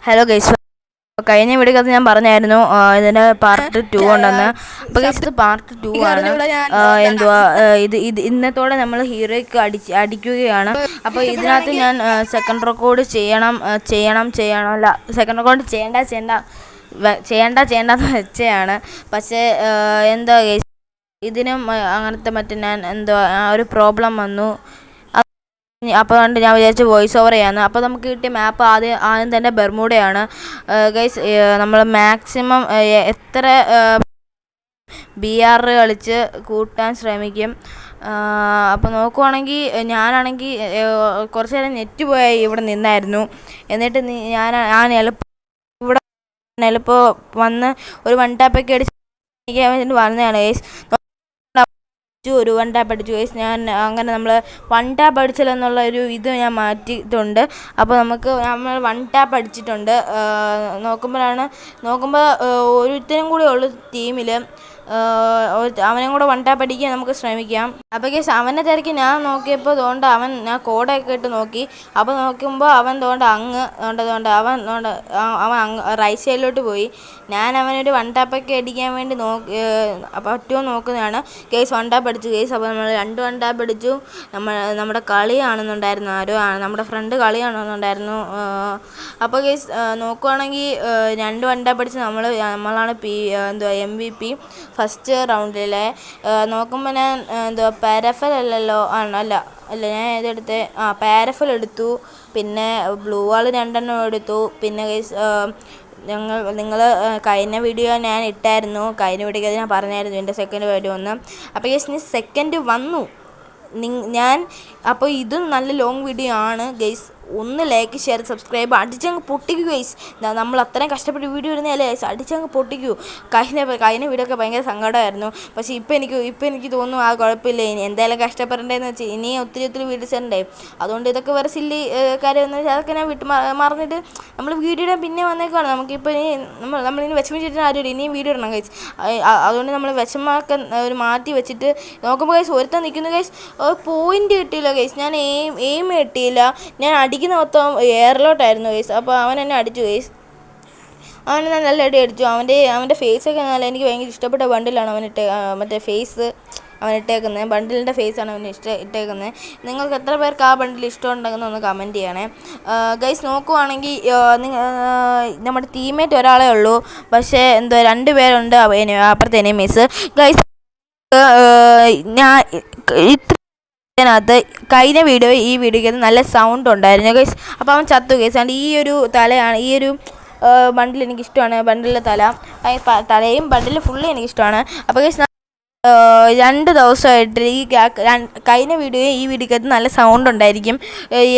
Hello guys, കഴിഞ്ഞ വീഡിയോക്കകത്ത് ഞാൻ പറഞ്ഞായിരുന്നു ഇതിൻ്റെ പാർട്ട് 2 ഉണ്ടെന്ന്. അപ്പോൾ ഗൈസ് ഇത് പാർട്ട് 2 ആണ്. ഇന്നത്തോടെ നമ്മൾ ഹീറോയ്ക്ക് അടിക്കുകയാണ്. അപ്പോൾ ഇതിനകത്ത് ഞാൻ സെക്കൻഡ് റെക്കോർഡ് ചെയ്യണമല്ല, സെക്കൻഡ് റെക്കോർഡ് ചെയ്യേണ്ടെന്ന് വെച്ചതാണ്. പക്ഷേ എന്താ ഗൈസ്, ഇതിനും അങ്ങനത്തെ ഞാൻ ഒരു പ്രോബ്ലം വന്നു. അപ്പോൾ ഞാൻ വിചാരിച്ചു വോയിസ് ഓവർ ചെയ്യാമെന്ന്. അപ്പോൾ നമുക്ക് കിട്ടിയ മാപ്പ് ആദ്യം തന്നെ ബെർമൂഡയാണ് ഗൈസ്. നമ്മൾ മാക്സിമം എത്ര BR കളിച്ച് കൂട്ടാൻ ശ്രമിക്കും. അപ്പോൾ നോക്കുവാണെങ്കിൽ ഞാനാണെങ്കിൽ കുറച്ച് നേരം നെറ്റ് പോയി ഇവിടെ നിന്നായിരുന്നു. എന്നിട്ട് ഞാൻ എളുപ്പം വന്ന് ഒരു 1 ടാപ്പൊക്കെ അടിച്ച് വന്നതാണ് ഗൈസ്. ഒരു 1 ടാപ്പ് അടിച്ചു ഗൈസ്. ഞാൻ അങ്ങനെ നമ്മൾ 1 ടാപ്പ് അടിച്ചില്ലെന്നുള്ള ഇത് ഞാൻ മാറ്റിയിട്ടുണ്ട്. അപ്പോൾ നമ്മൾ 1 ടാപ്പ് അടിച്ചിട്ടുണ്ട്. നോക്കുമ്പോൾ ഒരുത്തനും കൂടി ഉള്ളു ടീമിൽ. അവനും കൂടെ 1 ടാപ്പ് അടിക്കാൻ നമുക്ക് ശ്രമിക്കാം. അപ്പോൾ ഗൈസ് അവനെ തിരക്കി ഞാൻ നോക്കിയപ്പോൾ ഞാൻ കോഡൊക്കെ ഇട്ട് നോക്കി. അപ്പോൾ നോക്കുമ്പോൾ അവൻ അവൻ റൈറ്റ് സൈഡിലോട്ട് പോയി. ഞാൻ അവനൊരു 1 ടാപ്പൊക്കെ അടിക്കാൻ വേണ്ടി പറ്റുമോ നോക്കുന്നതാണ് ഗൈസ്. 1 ടാപ്പ് അടിച്ചു ഗൈസ്. അപ്പോൾ നമ്മൾ 2 1 ടാപ്പ് അടിച്ചു. നമ്മുടെ കളി കാണുന്നുണ്ടായിരുന്നു, നമ്മുടെ ഫ്രണ്ട് കളി കാണുന്നുണ്ടായിരുന്നു. അപ്പോൾ ഗൈസ് നോക്കുവാണെങ്കിൽ 2 1 ടാപ്പ് അടിച്ച് നമ്മളാണ് MVP ഫസ്റ്റ് റൗണ്ടിലെ. നോക്കുമ്പോൾ ഞാൻ പാരഫൽ അല്ല ഞാൻ ഇതെടുത്ത് പാരഫൽ എടുത്തു. പിന്നെ ബ്ലൂ വാൾ 2 എണ്ണം എടുത്തു. പിന്നെ ഗൈസ് നിങ്ങൾ കഴിഞ്ഞ വീഡിയോ ഞാൻ ഇട്ടായിരുന്നു. കഴിഞ്ഞ വീഡിയോക്ക് ഞാൻ പറഞ്ഞായിരുന്നു എൻ്റെ സെക്കൻഡ് വീഡിയോ ഒന്ന്. അപ്പോൾ ഗൈസ് ഇനി സെക്കൻഡ് വന്നു അപ്പോൾ ഇതും നല്ല ലോങ് വീഡിയോ ആണ് ഗൈസ്. ഒന്ന് ലൈക്ക് ഷെയർ സബ്സ്ക്രൈബ് അടിച്ചങ്ങ് പൊട്ടിക്കൂ ഗൈസ്. നമ്മൾ അത്രയും കഷ്ടപ്പെട്ട് വീഡിയോ ഇടുന്നതല്ലേ ഗൈസ്, അടിച്ചങ്ങ് പൊട്ടിക്കൂ. കഴിഞ്ഞ വീഡിയോ ഒക്കെ ഭയങ്കര സങ്കടമായിരുന്നു. പക്ഷേ ഇപ്പം എനിക്ക് തോന്നുന്നു കുഴപ്പമില്ല. എന്തായാലും കഷ്ടപ്പെടേണ്ടതെന്ന് വെച്ചാൽ ഇനിയും ഒത്തിരി വീഡിയോസ് ഉണ്ട്. അതുകൊണ്ട് ഇതൊക്കെ വേറെ സില്ലി കാര്യമെന്ന് വെച്ചാൽ അതൊക്കെ ഞാൻ മറന്നിട്ട് നമ്മൾ വീഡിയോ ഇടാൻ പിന്നെ വന്നേക്കാണ്. നമുക്കിപ്പോൾ നമ്മളിനി വിഷമിച്ചിട്ട് ആരും ഇനിയും വീഡിയോ ഇടണം ഗൈസ്. അതുകൊണ്ട് നമ്മൾ വിഷമമൊക്കെ മാറ്റി വെച്ചിട്ട് നോക്കുമ്പോൾ ഗൈസ് ഒരുത്തൻ നിൽക്കുന്നു ഗൈസ്. പോയിന്റ് കിട്ടിയില്ല ഗൈസ്. ഞാൻ എയിം കിട്ടിയില്ല. ഞാൻ അടിക്കുന്ന മൊത്തം എയറിലോട്ടായിരുന്നു ഗൈസ്. അപ്പോൾ അവൻ എന്നെ അടിച്ചു ഗൈസ്. അവന് നല്ല അടി അടിച്ചു. അവൻ്റെ ഫേസൊക്കെ എനിക്ക് ഭയങ്കര ഇഷ്ടപ്പെട്ട ബണ്ടിലാണ് മറ്റേ ഫേസ് അവൻ ഇട്ടേക്കുന്നത്. ബണ്ടിലിൻ്റെ ഫേസാണ് അവന് ഇട്ടേക്കുന്നത്. നിങ്ങൾക്ക് എത്ര പേർക്ക് ആ ബണ്ടിൽ ഇഷ്ടമുണ്ടെന്ന് ഒന്ന് കമൻറ്റ് ചെയ്യണേ ഗൈസ്. നോക്കുവാണെങ്കിൽ നമ്മുടെ ടീമേറ്റ് ഒരാളേ ഉള്ളൂ. പക്ഷേ 2 പേരുണ്ട് അപ്പുറത്തെ എനിമീസ് ഗൈസ്. ഞാൻ അതിനകത്ത് കഴിഞ്ഞ ഈ വീഡിയോയ്ക്ക് നല്ല സൗണ്ട് ഉണ്ടായിരുന്നു ഗൈസ്. അപ്പോൾ അവൻ ചത്തു ഗൈസ്. അതുകൊണ്ട് ഈ ഒരു ബണ്ടിൽ എനിക്കിഷ്ടമാണ്. ബണ്ടിലെ തലയും ബണ്ടിൽ ഫുള്ള് എനിക്കിഷ്ടമാണ്. അപ്പോൾ ഗൈസ് 2 ദിവസമായിട്ട് കഴിഞ്ഞ ഈ വീഡിയോക്കകത്ത് നല്ല സൗണ്ട് ഉണ്ടായിരിക്കും.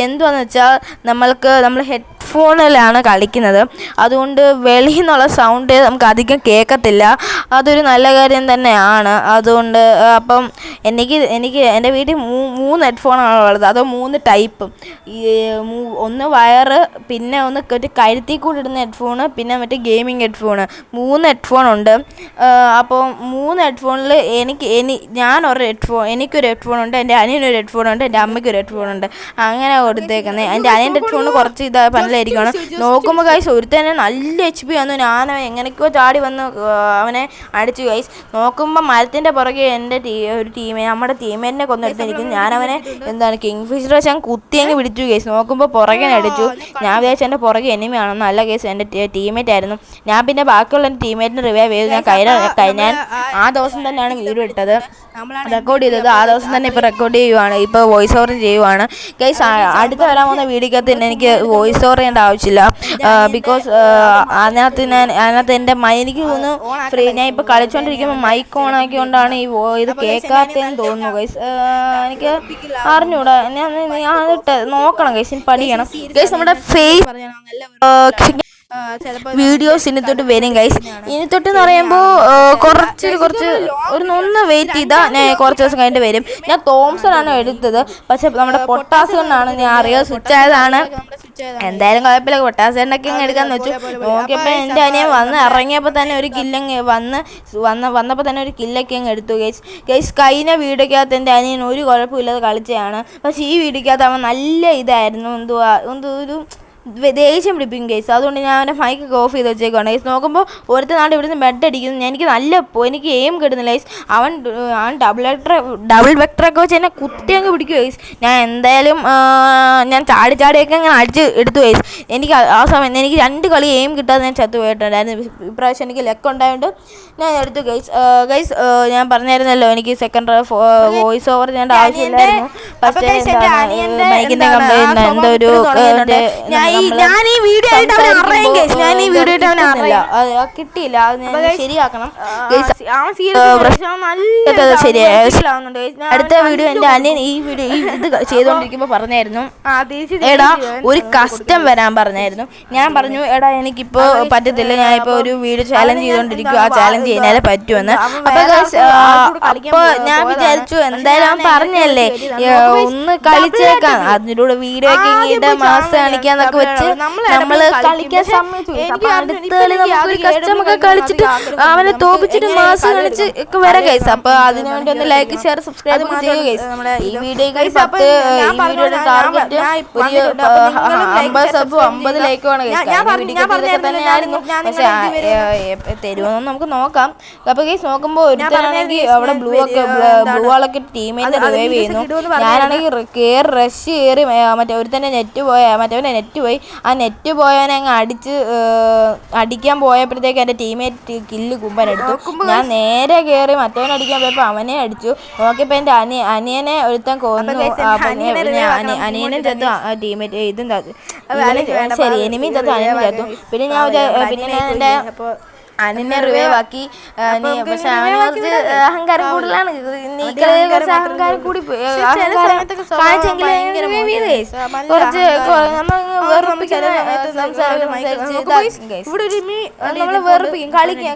എന്തുവാന്ന് വെച്ചാൽ നമ്മൾ ഹെഡ്ഫോണിലാണ് കളിക്കുന്നത്. അതുകൊണ്ട് വെളിയിൽ നിന്നുള്ള സൗണ്ട് നമുക്ക് അധികം കേൾക്കത്തില്ല. അതൊരു നല്ല കാര്യം തന്നെയാണ്. അതുകൊണ്ട് അപ്പം എൻ്റെ വീട്ടിൽ 3 ഹെഡ്ഫോണാണ് ഉള്ളത്. അതോ 3 ടൈപ്പ്. ഒന്ന് വയറ്, പിന്നെ ഒന്ന് ഒരു കഴുത്തിൽ കൂടി ഇടുന്ന ഹെഡ്ഫോണ്, പിന്നെ മറ്റേ ഗെയിമിങ് ഹെഡ്ഫോണ്. 3 ഹെഡ്ഫോണുണ്ട്. അപ്പോൾ 3 ഹെഡ്ഫോണിൽ ഞാനൊരു എനിക്കൊരു ഹെഡ്ഫോണുണ്ട്, എൻ്റെ അനിയനൊരു ഹെഡ്ഫോണുണ്ട്, എൻ്റെ അമ്മയ്ക്കൊരു ഹെഡ്ഫോണുണ്ട്. അങ്ങനെ കൊടുത്തേക്കുന്നത്. എൻ്റെ അനിയൻ്റെ ഹെഡ്ഫോണ് കുറച്ച് പനലായിരിക്കണം. നോക്കുമ്പോൾ ഗൈസ് ഒരുത്തന്നെ നല്ല HP വന്നു. ഞാൻ എങ്ങനെയൊക്കെയോ ചാടി വന്ന് അവനെ അടിച്ചു ഗൈസ്. നോക്കുമ്പോൾ മരത്തിൻ്റെ പുറകെ നമ്മുടെ ടീമേറ്റിനെ കൊന്നെടുത്തിരിക്കുന്നു. ഞാനവനെ കിങ് ഫിഷർ വെച്ച് ഞാൻ കുത്തിയങ്ങ് പിടിച്ചു ഗൈസ്. നോക്കുമ്പോൾ പുറകെ അടിച്ചു. ഞാൻ വിചാരിച്ചു എൻ്റെ പുറകെ എനിമയാണെന്ന്. നല്ല കേസ് എൻ്റെ ടീമേറ്റ് ആയിരുന്നു. ഞാൻ പിന്നെ ബാക്കിയുള്ള എൻ്റെ ടീമേറ്റിന് റിവൈവ് ചെയ്തു. ഞാൻ ആ ദിവസം തന്നെയാണ് വീഡിയോ ഇട്ടത്, റെക്കോർഡ് ചെയ്തത്. ആ ദിവസം തന്നെ ഇപ്പോൾ റെക്കോർഡ് ചെയ്യുവാണ്, ഇപ്പോൾ വോയിസ് ഓവർ ചെയ്യുവാണ് ഗൈസ്. അടുത്ത് വരാൻ പോകുന്ന വീഡിയോക്കകത്ത് എനിക്ക് വോയിസ് ഓവർ ചെയ്യേണ്ട ആവശ്യമില്ല. ബിക്കോസ് അതിനകത്ത് എൻ്റെ എനിക്ക് തോന്നുന്നു ഞാൻ ഇപ്പോൾ കളിച്ചുകൊണ്ടിരിക്കുമ്പോൾ മൈക്ക് ഓൺ ആക്കിക്കൊണ്ടാണ് ഇത് കേൾക്കാത്തതെന്ന് തോന്നുന്നു ഗൈസ്. എനിക്ക് അറിഞ്ഞൂടാ. ഞാൻ നോക്കണം ഗൈസ്, പഠിക്കണം ഗൈസ്. നമ്മുടെ ഫേസ് വീഡിയോസ് ഇനി തൊട്ട് വരും ഗൈസ്. ഇനി തൊട്ട് എന്ന് പറയുമ്പോൾ കുറച്ച് ഒന്ന് വെയിറ്റ് ചെയ്താൽ ഞാൻ കുറച്ച് ദിവസം കഴിഞ്ഞിട്ട് വരും. ഞാൻ തോംസൺ ആണ് എടുത്തത്. പക്ഷെ നമ്മുടെ പൊട്ടാസ് കൊണ്ടാണ് ഞാൻ അറിയാതെ സ്വിച്ച് ആയതാണ്. എന്തായാലും കുഴപ്പമില്ല, പൊട്ടാസ് കൊണ്ടൊക്കെ എടുക്കാന്ന് വെച്ചു. നോക്കിയപ്പോൾ എൻ്റെ അനിയൻ ഇറങ്ങിയപ്പോൾ തന്നെ ഒരു കില്ലങ്ങ് വന്നപ്പോൾ തന്നെ ഒരു കില്ലൊക്കെ അങ്ങ് എടുത്തു ഗൈസ്. കഴിഞ്ഞ വീഡിയോക്കകത്ത് എൻ്റെ അനിയൻ ഒരു കുഴപ്പമില്ലാതെ കളിച്ചതാണ്. പക്ഷേ ഈ വീഡിയോക്കകത്ത് അവൻ നല്ല ഇതായിരുന്നു. ഒരു ദേഷ്യം പിടിപ്പിക്കും ഗൈസ്. അതുകൊണ്ട് ഞാൻ അവൻ്റെ മൈക്കൊക്കെ ഓഫ് ചെയ്ത് വെച്ചേക്കാണ് ഗൈസ്. നോക്കുമ്പോൾ ഒരുത്ത നാട് ഇവിടുന്ന് ബെഡ് അടിക്കുന്നു. എനിക്ക് എനിക്ക് എയിം കിട്ടുന്നില്ല ഗൈസ്. അവൻ ഡബിൾ വെക്ടറൊക്കെ വെച്ച് എന്നെ കുത്തി അങ്ങ് പിടിക്കും ഗൈസ്. ഞാൻ എന്തായാലും ഞാൻ ചാടിയൊക്കെ അങ്ങനെ അടിച്ച് എടുത്തു ഗൈസ്. എനിക്ക് ആ സമയത്ത് എനിക്ക് 2 കളി എയിം കിട്ടാതെ ഞാൻ ചത്തു പോയിട്ടുണ്ടായിരുന്നു. ഇപ്രാവശ്യം എനിക്ക് ലെക്ക് ഉണ്ടായതുകൊണ്ട് ഞാൻ എടുത്തു ഗൈസ്. ഞാൻ പറഞ്ഞായിരുന്നല്ലോ എനിക്ക് സെക്കൻഡ് വോയിസ് ഓവർ ചെയ്യേണ്ട ആവശ്യമില്ലായിരുന്നു. മൈക്കിൻ്റെ കംപ്ലൈൻറ്റ് എന്തോ ഒരു കിട്ടിയില്ല. അത് ഞാൻ ശരിയാക്കണം. അടുത്ത വീഡിയോ എൻ്റെ അനിയൻ ഈ ഇത് ചെയ്തുകൊണ്ടിരിക്കുമ്പോൾ പറഞ്ഞായിരുന്നു, എടാ ഒരു കസ്റ്റം വരാൻ പറഞ്ഞായിരുന്നു. ഞാൻ പറഞ്ഞു, എടാ എനിക്കിപ്പോൾ പറ്റത്തില്ല, ഞാനിപ്പോൾ ഒരു വീഡിയോ ചാലഞ്ച് ചെയ്തുകൊണ്ടിരിക്കും, ആ ചാലഞ്ച് ചെയ്യുന്നാലേ പറ്റുമെന്ന്. അപ്പോൾ ഞാൻ വിചാരിച്ചു എന്തായാലും അവൻ പറഞ്ഞല്ലേ ഒന്ന് കളിച്ചേക്കാം, അതിലൂടെ വീഡിയോ ഒക്കെ ഇങ്ങിട്ട് മാസം കാണിക്കാന്നൊക്കെ വെച്ച് നമ്മൾ കളിക്കാൻ സമ്മതിച്ചു. നമുക്കൊരു കസ്റ്റമൊക്കെ കളിച്ചിട്ട് അവനെ തോപ്പിച്ചിട്ട് മാസം കളിച്ച് ഒക്കെ വരാം ഗൈസ്. അപ്പൊ അതിനു വേണ്ടി ഒന്ന് ലൈക്ക് ഷെയർ സബ്സ്ക്രൈബ് ചെയ്യുക ഗൈസ്. ഈ വീഡിയോക്ക് 10 ഈ വീഡിയോയുടെ ടാർഗറ്റ് ഒരു 50 സബ് 50 ലൈക്കുമാണ് ഗൈസ്. തന്നെയായിരുന്നു, പക്ഷെ തരുമെന്ന് നമുക്ക് നോക്കാം. അപ്പൊ ഗൈസ് നോക്കുമ്പോൾ ഒരുത്തരാണെങ്കിൽ അവിടെ ബ്ലൂ ആളൊക്കെ ടീമേറ്റ് റിവൈവ് ചെയ്യുന്നു. ഞാനാണെങ്കിൽ റഷ് കയറി മറ്റേ ഒരുത്തന്നെ മറ്റവൻ്റെ നെറ്റ് പോയി. ആ നെറ്റ് പോയവനെ അങ്ങ് അടിക്കാൻ പോയപ്പോഴത്തേക്ക് എൻ്റെ ടീമേറ്റ് കില്ല് കുമ്പനെടുത്തു. ഞാൻ നേരെ കയറി മറ്റവനെ അടിക്കാൻ പോയപ്പോൾ അവനെ അടിച്ചു. നോക്കിയപ്പോൾ എൻ്റെ അനിയനെ ഒരുത്തൻ കൊന്നു. അനിയനും ചത്തു, ടീമേറ്റ് ഇതും ശരി എനിമിയും ചത്തു, അനിയനും ചത്തു. പിന്നെ ഞാൻ എൻ്റെ അനിനെ റിവൈവ് ആക്കി. പക്ഷെ അവന് കുറച്ച് അഹങ്കാരം കൂടുതലാണ്. കുറച്ച് അഹങ്കാരം കൂടി കുറച്ച് നമ്മള് വെറുപ്പിക്കും,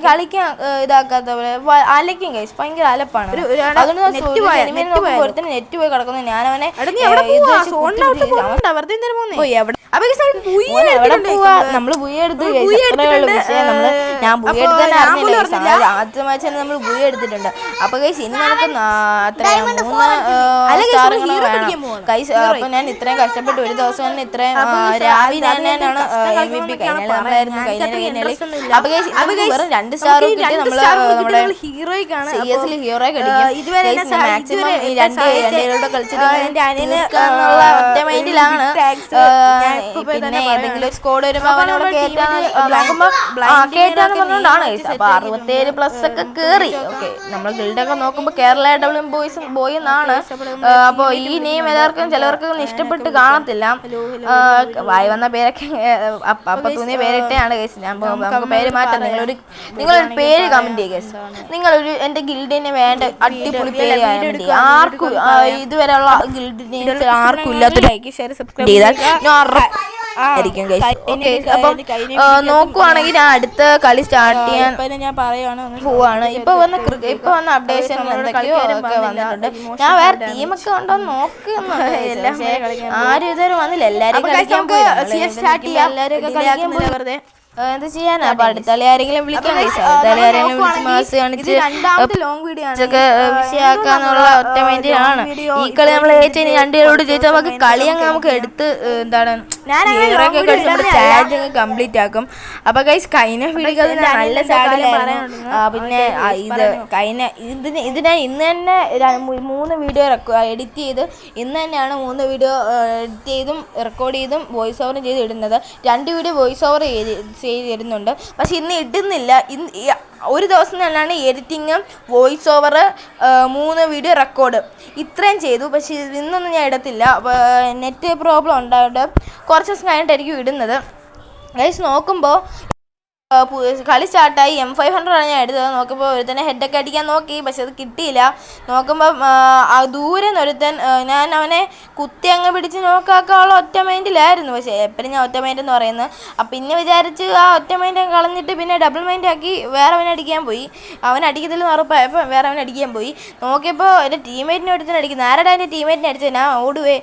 കളിക്കാൻ ഇതാക്കാത്ത പോലെ അലക്കും ഗൈസ്. ഭയങ്കര അലപ്പാണ്. അതുകൊണ്ട് നെറ്റ് പോയി കിടക്കുന്നു. ഞാനവനെ നമ്മള് ബുയെടുത്ത് ഞാൻ ബുയെടുത്ത് തന്നെ അറിഞ്ഞില്ല. ആദ്യത്തെ മാച്ച് തന്നെ നമ്മൾ ബുയ എടുത്തിട്ടുണ്ട്. അപ്പൊ ഗൈസ് ഇനി നമുക്ക് 3 സ്റ്റാറുകൾ വേണം ഗൈസ്. അപ്പൊ ഞാൻ ഇത്രയും കഷ്ടപ്പെട്ട് ഒരു ദിവസം തന്നെ ഇത്രയും രാവിലെ തന്നെയാണ് MVP നമ്മളായിരുന്നു കഴിഞ്ഞ. അപ്പൊ ഗൈസ് വെറും 2 സ്റ്റാർ കിട്ടി നമ്മള് ഹീറോയ്ക്കാണ് CS ഹീറോയ്ക്ക് അടിക്കും. മാക്സിമം ഈ രണ്ടുപേരുടെ കളിച്ചിട്ട് ഒറ്റ മൈൻഡിലാണ്. പിന്നെ ഏതെങ്കിലും ഒരു സ്കോഡ് വരുമ്പോ അവനോട് കേട്ടാന്ന് പറഞ്ഞുകൊണ്ടാണ്. അപ്പൊ 67+ ഒക്കെ കേറി. ഓക്കെ, നമ്മൾ ഗിൽഡൊക്കെ നോക്കുമ്പോൾ കേരള ഡബ്ല്യു ബോയ് എന്നാണ്. അപ്പോൾ ഈ നെയിം എല്ലാവർക്കും ചിലവർക്കൊന്നും ഇഷ്ടപ്പെട്ട് കാണത്തില്ല. വായി വന്ന പേരൊക്കെ അപ്പൊ തോന്നിയ പേരിട്ടാണ് കേസ്. ഞാൻ നമുക്ക് പേര് മാറ്റാം. നിങ്ങളൊരു പേര് കമന്റ് ചെയ്യുക കേസ്. നിങ്ങളൊരു എൻ്റെ ഗിൽഡിന് വേണ്ട അടിപൊളി പേര് ആർക്കും ഇതുവരെയുള്ള ഗിൽഡിന് ആർക്കും ഇല്ലാത്ത ലൈക്ക് ഷെയർ സബ്സ്ക്രൈബ് ചെയ്താൽ ആയിരിക്കും ഗൈസ്. ഓക്കെ, അപ്പം നോക്കുവാണെങ്കിൽ ഞാൻ അടുത്ത കളി സ്റ്റാർട്ട് ചെയ്യാൻ ഞാൻ പോവാണ്. ഇപ്പൊ വന്ന അപ്ഡേഷൻ എന്തൊക്കെയോ ഒക്കെ വന്നിട്ടുണ്ട്. ഞാൻ വേറെ ടീമൊക്കെ ഉണ്ടോ നോക്കുന്നുണ്ട്, പക്ഷേ ആരും ഇതുവരെ വന്നില്ല. എല്ലാരും കളിക്കാൻ പോയി. എല്ലാരും കളിക്കാൻ പോയി. വെറുതെ എന്ത് ചെയ്യാനാ? അപ്പൊ അടുത്തളി ആരെങ്കിലും വിളിക്കാൻ ആരെങ്കിലും വിളിച്ച് മാസ് കാണിച്ച് വിഷയാക്കാന്നുള്ള ഒറ്റ മൈൻഡിലാണ് ഈ കളി. നമ്മൾ ഏച്ചി 2 പേരോട് ചോദിച്ചാൽ നമുക്ക് കളി അങ്ങ് നമുക്ക് എടുത്ത് എന്താണ് ചാലഞ്ച് അങ്ങ് കംപ്ലീറ്റ് ആക്കും. അപ്പൊ ഗൈസ് കഴിഞ്ഞ വീഡിയോ നല്ല സാധനം. പിന്നെ ഇതിനെ ഇന്ന് തന്നെ 3 വീഡിയോ എഡിറ്റ് ചെയ്ത് ഇന്ന് തന്നെയാണ് 3 വീഡിയോ എഡിറ്റ് ചെയ്തും റെക്കോർഡ് ചെയ്തും വോയിസ് ഓവറും ചെയ്ത് ഇടുന്നത്. 2 വീഡിയോ വോയിസ് ഓവർ ചെയ്തിരുന്നുണ്ട്, പക്ഷെ ഇന്ന് ഇടുന്നില്ല. ഒരു ദിവസം തന്നെയാണ് എഡിറ്റിങ്ങും വോയിസ് ഓവർ 3 വീഡിയോ റെക്കോർഡ് ഇത്രയും ചെയ്തു. പക്ഷേ ഇന്നൊന്നും ഞാൻ ഇടത്തില്ല. നെറ്റ് പ്രോബ്ലം ഉണ്ടായിട്ട് കുറച്ച് ദിവസം കഴിഞ്ഞിട്ടായിരിക്കും ഇടുന്നത്. ഗൈസ് നോക്കുമ്പോൾ കളി സ്റ്റാർട്ടായി. M500 ആണ് ഞാൻ എടുത്തത്. നോക്കുമ്പോൾ ഒരുത്തന്നെ ഹെഡൊക്കെ അടിക്കാൻ നോക്കി, പക്ഷെ അത് കിട്ടിയില്ല. നോക്കുമ്പം ദൂരെ നിന്നൊരുത്തൻ ഞാൻ അവനെ കുത്തി അങ്ങ് പിടിച്ച് നോക്കാക്കാനുള്ള ഒറ്റ മൈൻഡിലായിരുന്നു. പക്ഷേ എപ്പോഴും ഞാൻ ഒറ്റ മൈൻഡ് എന്ന് പറയുന്നത്. പിന്നെ വിചാരിച്ച് ആ ഒറ്റ മൈൻഡ് കളഞ്ഞിട്ട് പിന്നെ ഡബിൾ മൈൻഡ് ആക്കി വേറെ അവനെ അടിക്കാൻ പോയി. അവൻ അടിക്കത്തില്ലെന്ന് ഉറപ്പായപ്പോൾ വേറെ അവനെ അടിക്കാൻ പോയി. നോക്കിയപ്പോൾ എൻ്റെ ടീമേറ്റിനെ ഒരുത്തന്നെ അടിക്കുന്നു. ആരുടെ എൻ്റെ ടീമേറ്റിനെ അടിച്ചത്? ഞാൻ ഓടുവേ.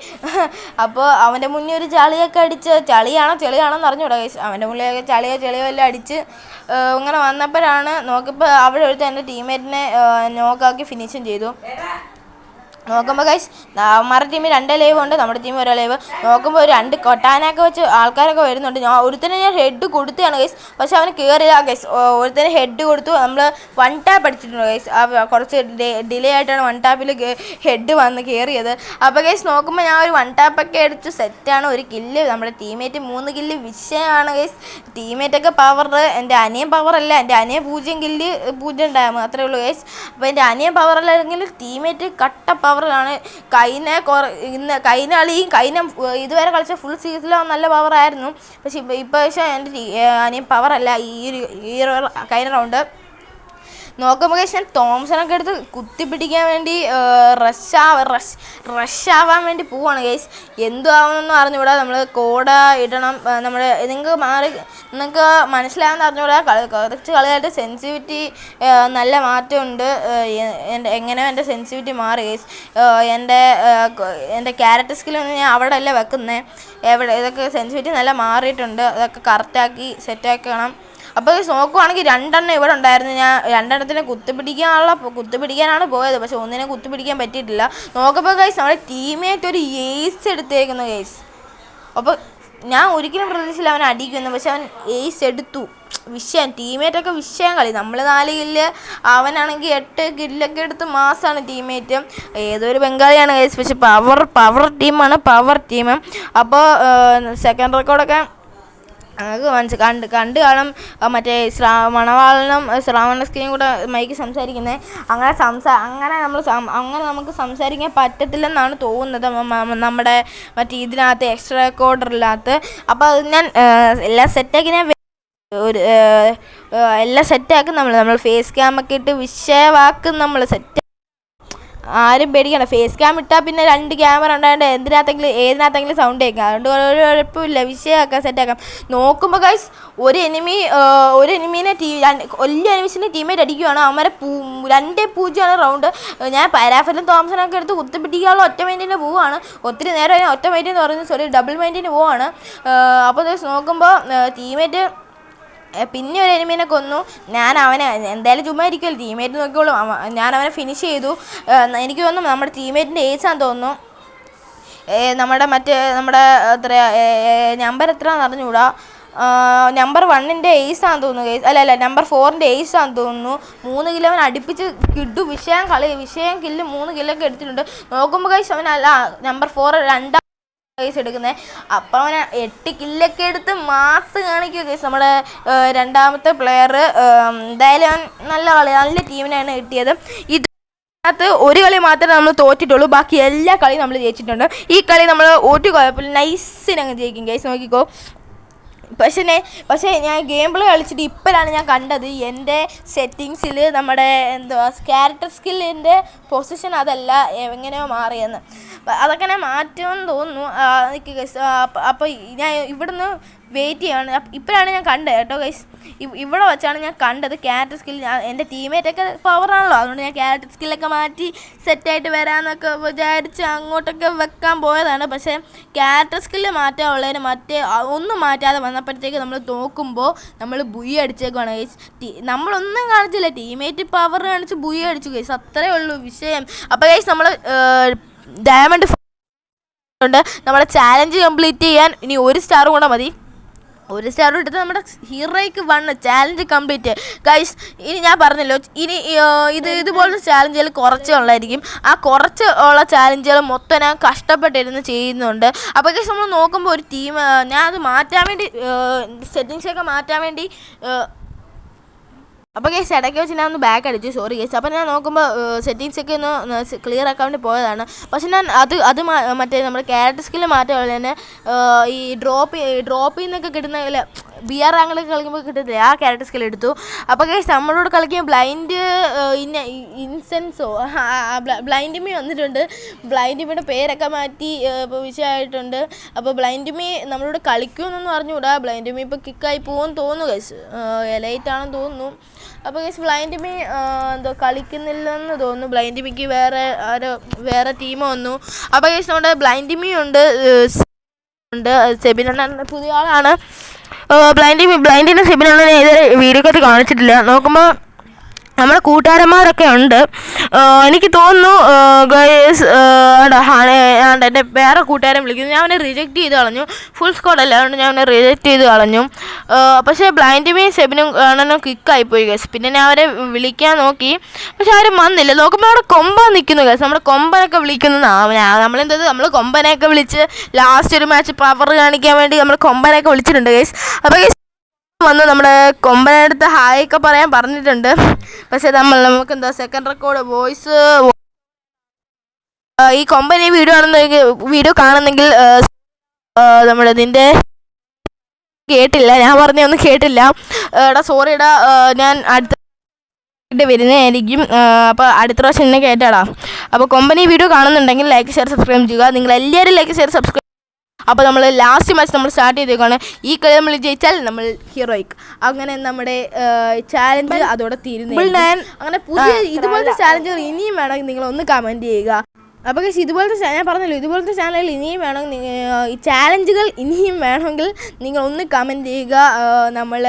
അപ്പോൾ അവൻ്റെ മുന്നേ ഒരു ചളിയൊക്കെ അടിച്ച് ചെളിയാണോന്ന് അറിഞ്ഞൂടാ. അവൻ്റെ മുന്നിലൊക്കെ ചെളിയോ എല്ലാം അടിച്ച് ഇങ്ങനെ വന്നപ്പോഴാണ് നോക്കിയപ്പോൾ അവിടെ ഒരുത്തൻ എൻ്റെ ടീമേറ്റിനെ നോക്കാക്കി ഫിനിഷും ചെയ്തു. നോക്കുമ്പോൾ ഗൈസ് അവന്മാരുടെ ടീമിൽ 2 ലൈവ് ഉണ്ട്, നമ്മുടെ ടീമിൽ 1 ലൈവ്. നോക്കുമ്പോൾ ഒരു 2 കൊട്ടാനൊക്കെ വെച്ച് ആൾക്കാരൊക്കെ വരുന്നുണ്ട്. ഒരുത്തനെ ഞാൻ ഹെഡ് കൊടുത്തതാണ് ഗൈസ്, പക്ഷെ അവന് കയറില്ല ഗൈസ്. ഒരുത്തനെ ഹെഡ് കൊടുത്തു, നമ്മൾ 1 ടാപ്പ് അടിച്ചിട്ടുണ്ട് ഗൈസ്. കുറച്ച് ഡിലേ ആയിട്ടാണ് 1 ടാപ്പിൽ ഹെഡ് വന്ന് കയറിയത്. അപ്പോൾ ഗൈസ് നോക്കുമ്പോൾ ഞാൻ ഒരു 1 ടാപ്പൊക്കെ അടിച്ച് സെറ്റാണ്. ഒരു കില്ല് നമ്മുടെ ടീമേറ്റ് 3 കില്ല് വിഷയമാണ് ഗൈസ്. ടീമേറ്റൊക്കെ പവർ, എൻ്റെ അനിയൻ പവറല്ല, എൻ്റെ അനിയൻ 0 കില്ല് 0 ഡാം അത്രേ ഉള്ളൂ ഗൈസ്. അപ്പോൾ എൻ്റെ അനിയൻ പവറല്ലെങ്കിൽ ടീമേറ്റ് കട്ട പവറിലാണ്. കഴിഞ്ഞ ഇതുവരെ കളിച്ച ഫുൾ സീസണിൽ നല്ല പവറായിരുന്നു. പക്ഷേ എൻ്റെ അനിയൻ പവറല്ല ഈ കഴിഞ്ഞ റൗണ്ട്. നോക്കുമ്പോൾ ഗൈസ് ഞാൻ തോംസണൊക്കെ എടുത്ത് കുത്തിപ്പിടിക്കാൻ വേണ്ടി റഷ് ആവാൻ വേണ്ടി പോവാണ് ഗൈസ്. എന്തു ആവുമെന്നൊന്നും അറിഞ്ഞുകൂടാ. നമ്മൾ കോഡ ഇടണം. നമ്മൾ നിങ്ങൾക്ക് മനസ്സിലാവുന്ന അറിഞ്ഞുകൂടാ. കുറച്ച് കളിയായിട്ട് സെൻസിറ്റിവിറ്റി നല്ല മാറ്റമുണ്ട്. എങ്ങനെയോ എൻ്റെ സെൻസിറ്റിവിറ്റി മാറി ഗൈസ്. എൻ്റെ ക്യാരക്ടർ സ്കില്ലൊന്നും ഞാൻ അവിടെ അല്ല വെക്കുന്നത്. ഇതൊക്കെ സെൻസിറ്റിവിറ്റി നല്ല മാറിയിട്ടുണ്ട്. അതൊക്കെ കറക്റ്റാക്കി സെറ്റാക്കണം. അപ്പോൾ നോക്കുവാണെങ്കിൽ 2 എണ്ണം ഇവിടെ ഉണ്ടായിരുന്നു. ഞാൻ 2 എണ്ണത്തിനെ കുത്തിപ്പിടിക്കാനാണ് പോയത്, പക്ഷെ ഒന്നിനെ കുത്തിപ്പിടിക്കാൻ പറ്റിയിട്ടില്ല. നോക്കുമ്പോൾ ഗൈസ് നമ്മുടെ ടീമേറ്റ് ഒരു ഏസ് എടുത്തേക്കുന്നു ഗൈസ്. അപ്പോൾ ഞാൻ ഒരിക്കലും പ്രതീക്ഷിച്ചില്ല അവൻ അടിക്കുന്നു, പക്ഷെ അവൻ ഏസ് എടുത്തു. ടീമേറ്റൊക്കെ കളി. നമ്മൾ 4 കില്ല്, അവനാണെങ്കിൽ 8 കില്ലൊക്കെ എടുത്ത് മാസമാണ് ടീമേറ്റ്. ഏതൊരു ബംഗാളിയാണ് ഗൈസ്, പക്ഷെ പവർ ടീമാണ്, പവർ ടീം. അപ്പോൾ സെക്കൻഡ് റെക്കോർഡൊക്കെ കണ്ട് കാണും. മറ്റേ ശ്രാവണസ്കിയും കൂടെ മൈക്ക് സംസാരിക്കുന്നത്. അങ്ങനെ നമുക്ക് സംസാരിക്കാൻ പറ്റത്തില്ലെന്നാണ് തോന്നുന്നത് നമ്മുടെ മറ്റേ ഇതിനകത്ത് എക്സ്ട്രാ റെക്കോർഡറിനകത്ത്. അപ്പോൾ അത് ഞാൻ എല്ലാം സെറ്റാക്കി എല്ലാം സെറ്റാക്കും. നമ്മൾ ഫേസ് ക്യാമൊക്കെ ഇട്ട് വിഷയവാക്കും. നമ്മൾ സെറ്റ് ആരും പേടിക്കണം. ഫേസ് ക്യാം ഇട്ടാൽ പിന്നെ 2 ക്യാമറ ഉണ്ടായത് ഏതിനകത്തെങ്കിലും സൗണ്ട് കേൾക്കാം. അതുകൊണ്ട് ഒരു കുഴപ്പമില്ല, വിഷയമാക്കാം, സെറ്റാക്കാം. നോക്കുമ്പോൾ ഗൈസ് ഒരു എനിമീനെ വലിയ എനിമീസിൻ്റെ ടീമേറ്റ് അടിക്കുകയാണ്. അവന്മാരെ 2-0 റൗണ്ട്. ഞാൻ പാരാഫലും തോംസണൊക്കെ എടുത്ത് കുത്തിപ്പിടിക്കാനുള്ള ഒറ്റ മൈൻഡിന് പോവുകയാണ്. ഒത്തിരി നേരം ഒറ്റ മൈൻഡിന്ന് പറഞ്ഞു, ഡബിൾ മൈൻഡിന് പോവാണ്. അപ്പോൾ നോക്കുമ്പോൾ ടീമേറ്റ് പിന്നെ ഒരു എനിമീനെ കൊന്നു. ഞാൻ അവനെ എന്തായാലും ചുമ്മാ ഇരിക്കുമല്ലോ, ടീമേറ്റ് നോക്കിക്കോളും. ഞാൻ അവനെ ഫിനിഷ് ചെയ്തു. എനിക്ക് തോന്നുന്നു നമ്മുടെ ടീമേറ്റിൻ്റെ ഏജാന്ന് തോന്നുന്നു. നമ്മുടെ നമ്പർ എത്രയാണെന്ന് അറിഞ്ഞുകൂടാ. നമ്പർ 1ൻ്റെ ഏസാന്ന് തോന്നുന്നു ഗൈസ്. അല്ല നമ്പർ 4ൻ്റെ ഏസാന്ന് തോന്നുന്നു. 3 കില്ല് അവൻ അടുപ്പിച്ച് കിട്ടു. വിഷയം കില്ല് 3 കില്ലൊക്കെ എടുത്തിട്ടുണ്ട്. നോക്കുമ്പോൾ ഗൈസ് അവനല്ല നമ്പർ 4 2 കേസ് എടുക്കുന്നത്. അപ്പം അവന് 8 കില്ലൊക്കെ എടുത്ത് മാസ് കാണിക്കുക കേസ് നമ്മുടെ രണ്ടാമത്തെ പ്ലെയർ. എന്തായാലും അവൻ നല്ല ടീമിനാണ് കിട്ടിയത്. ഇതിനകത്ത് ഒരു കളി മാത്രമേ നമ്മൾ തോറ്റിട്ടുള്ളൂ, ബാക്കി എല്ലാ കളിയും നമ്മൾ ജയിച്ചിട്ടുണ്ട്. ഈ കളി നമ്മൾ ഒരു കുഴപ്പമില്ല, നൈസിനങ്ങ് ജയിക്കും കേസ്, നോക്കിക്കോ. പക്ഷേ ഞാൻ ഗെയിം പ്ലേ കളിച്ചിട്ട് ഇപ്പോഴാണ് ഞാൻ കണ്ടത് എൻ്റെ സെറ്റിങ്സിൽ നമ്മുടെ ക്യാരക്ടർ സ്കില്ലിൻ്റെ പൊസിഷൻ അതല്ല എങ്ങനെയോ മാറിയെന്ന്. അതൊക്കെ ഞാൻ മാറ്റുമെന്ന് തോന്നുന്നു എനിക്ക് ഗൈസ്. അപ്പോൾ ഞാൻ ഇവിടുന്ന് വെയിറ്റ് ചെയ്യാണ്. ഇപ്പോഴാണ് ഞാൻ കണ്ടത് കേട്ടോ ഗൈസ്. ഇവിടെ വെച്ചാണ് ഞാൻ കണ്ടത് ക്യാരക്ടർ സ്കിൽ. എൻ്റെ ടീമേറ്റൊക്കെ പവറാണല്ലോ, അതുകൊണ്ട് ഞാൻ ക്യാരക്ടർ സ്കില്ലൊക്കെ മാറ്റി സെറ്റായിട്ട് വരാമെന്നൊക്കെ വിചാരിച്ച് അങ്ങോട്ടൊക്കെ വെക്കാൻ പോയതാണ്. പക്ഷേ ക്യാരക്ടർ സ്കില്ല് മാറ്റാനുള്ളതിന് ഒന്നും മാറ്റാതെ വന്നപ്പോഴത്തേക്ക് നമ്മൾ നോക്കുമ്പോൾ നമ്മൾ ബുയി അടിച്ചേക്കുവാണ് ഗൈസ്. നമ്മളൊന്നും കാണിച്ചില്ല, ടീമേറ്റ് പവർ കാണിച്ച് ബുയി അടിച്ചു ഗൈസ്, അത്രയേ ഉള്ളൂ വിഷയം. അപ്പോൾ ഗൈസ് നമ്മൾ ഡയമണ്ട് ഉണ്ട്. നമ്മുടെ ചാലഞ്ച് കംപ്ലീറ്റ് ചെയ്യാൻ ഇനി 1 സ്റ്റാർ കൂടെ മതി. 1 സ്റ്റാർ എടുത്ത് നമ്മുടെ ഹീറോയ്ക്ക് 1 ചാലഞ്ച് കംപ്ലീറ്റ് ഗൈസ്. ഇനി ഞാൻ പറഞ്ഞല്ലോ, ഇനി ഇതുപോലത്തെ ചാലഞ്ചുകൾ കുറച്ചേ ഉള്ളായിരിക്കും. ആ കുറച്ച് ഉള്ള ചാലഞ്ചുകൾ മൊത്തം ഞാൻ കഷ്ടപ്പെട്ടിരുന്ന് ചെയ്യുന്നുണ്ട്. അപ്പോൾ ഗൈസ് നമ്മൾ നോക്കുമ്പോൾ ഒരു ടീം ഞാൻ അത് മാറ്റാൻ വേണ്ടി സെറ്റിങ്സൊക്കെ മാറ്റാൻ വേണ്ടി അപ്പോൾ ഗൈസ് ഇടയ്ക്ക് വെച്ച് ഞാൻ ഒന്ന് ബാക്ക് അടിച്ചു, സോറി ഗൈസ്. അപ്പോൾ ഞാൻ നോക്കുമ്പോൾ സെറ്റിങ്സൊക്കെ ഒന്ന് ക്ലിയർ ആക്കാൻ വേണ്ടി പോയതാണ്. പക്ഷെ ഞാൻ അത് മറ്റേ നമ്മുടെ ക്യാരക്ടർ സ്കില്ല് മാറ്റമുള്ള തന്നെ ഈ ഡ്രോപ്പിൽ നിന്നൊക്കെ കിട്ടുന്ന BR റാങ്കിലൊക്കെ കളിക്കുമ്പോൾ കിട്ടത്തില്ല, ആ ക്യാരക്ടർ സ്കിൽ എടുത്തു. അപ്പോൾ ഗൈസ് നമ്മളോട് കളിക്കാൻ ബ്ലൈൻഡ് മീ വന്നിട്ടുണ്ട്. ബ്ലൈൻഡ് മീയുടെ പേരൊക്കെ മാറ്റി ഇപ്പോൾ വിഷയമായിട്ടുണ്ട്. അപ്പോൾ ബ്ലൈൻഡ് മീ നമ്മളോട് കളിക്കുമെന്നൊന്നും അറിഞ്ഞുകൂടാ. ബ്ലൈൻഡ് മീ ഇപ്പോൾ കിക്കായി പോകുമെന്ന് തോന്നുന്നു ഗൈസ്, ലൈറ്റാണെന്ന് തോന്നുന്നു. അപ്പോൾ ഗൈസ് ബ്ലൈൻഡ് മീ കളിക്കുന്നില്ലെന്ന് തോന്നുന്നു. ബ്ലൈൻഡ് മീക്ക് വേറെ ടീം വന്നു. അപ്പോൾ ഗൈസ് നമ്മുടെ ബ്ലൈൻഡ് മീ ഉണ്ട്, സെബിൻ പുതിയ ആളാണ്. ബ്ലൈൻഡിനെ സെബിനുള്ള ഇതുവരെ വീഡിയോ കത്ത് കാണിച്ചിട്ടില്ല. നോക്കുമ്പോൾ നമ്മുടെ കൂട്ടുകാരന്മാരൊക്കെ ഉണ്ട്. എനിക്ക് തോന്നുന്നു ഗൈസ് എൻ്റെ വേറെ കൂട്ടുകാരൻ വിളിക്കുന്നു. ഞാൻ അവനെ റിജക്റ്റ് ചെയ്ത് കളഞ്ഞു. ഫുൾ സ്കോഡ് അല്ല, അതുകൊണ്ട് ഞാൻ അവനെ റിജക്റ്റ് ചെയ്ത് കളഞ്ഞു. പക്ഷേ ബ്ലൈൻഡ് മീ സെബിനും കാണാനും ക്വിക്കായിപ്പോയി ഗൈസ്. പിന്നെ ഞാൻ അവരെ വിളിക്കാൻ നോക്കി, പക്ഷെ ആരും വന്നില്ല. നോക്കുമ്പോൾ അവിടെ കൊമ്പൻ നിൽക്കുന്നു ഗൈസ്. നമ്മുടെ കൊമ്പനൊക്കെ വിളിക്കുന്നതാണ്. നമ്മളെന്തത് നമ്മൾ കൊമ്പനെയൊക്കെ വിളിച്ച് ലാസ്റ്റ് ഒരു മാച്ച് പവർ കാണിക്കാൻ വേണ്ടി നമ്മൾ കൊമ്പനെയൊക്കെ വിളിച്ചിട്ടുണ്ട് ഗൈസ്. അപ്പോൾ ഗൈസ് വന്ന് നമ്മുടെ കൊമ്പനടുത്ത് ഹായ് ഒക്കെ പറയാൻ പറഞ്ഞിട്ടുണ്ട്. പക്ഷെ നമുക്ക് എന്താ സെക്കൻഡ് റെക്കോർഡ് വോയിസ് ഈ കൊമ്പൻ ഈ വീഡിയോ കാണുന്നെങ്കിൽ നമ്മുടെ ഇതിൻ്റെ കേട്ടില്ല, ഞാൻ പറഞ്ഞൊന്നും കേട്ടില്ല. എടാ സോറിടാ, ഞാൻ അടുത്ത വരുന്നതായിരിക്കും. അപ്പോൾ അടുത്ത പ്രാവശ്യം എന്നെ കേട്ടാടാ. അപ്പോൾ കൊമ്പൻ ഈ വീഡിയോ കാണുന്നുണ്ടെങ്കിൽ ലൈക്ക് ഷെയർ സബ്സ്ക്രൈബ് ചെയ്യുക. നിങ്ങൾ എല്ലാവരും ലൈക്ക് ഷെയർ സബ്സ്ക്രൈബ്. അപ്പോൾ നമ്മൾ ലാസ്റ്റ് മാച്ച് നമ്മൾ സ്റ്റാർട്ട് ചെയ്തേക്കാണ്. ഈ കളി നമ്മൾ ജയിച്ചാൽ നമ്മൾ ഹീറോയിക്ക്. അങ്ങനെ നമ്മുടെ ചാലഞ്ച് അതോടെ തീരുന്നു. അങ്ങനെ പുതിയ ഇതുപോലത്തെ ചാലഞ്ചുകൾ ഇനിയും വേണമെങ്കിൽ നിങ്ങളൊന്ന് കമൻറ്റ് ചെയ്യുക. അപ്പോൾ ഗൈസ് ഇതുപോലത്തെ ഞാൻ പറഞ്ഞല്ലോ, ഇതുപോലത്തെ ചാനലുകൾ ഇനിയും വേണമെങ്കിൽ ഈ ചാലഞ്ചുകൾ ഇനിയും വേണമെങ്കിൽ നിങ്ങളൊന്ന് കമൻറ്റ് ചെയ്യുക. നമ്മൾ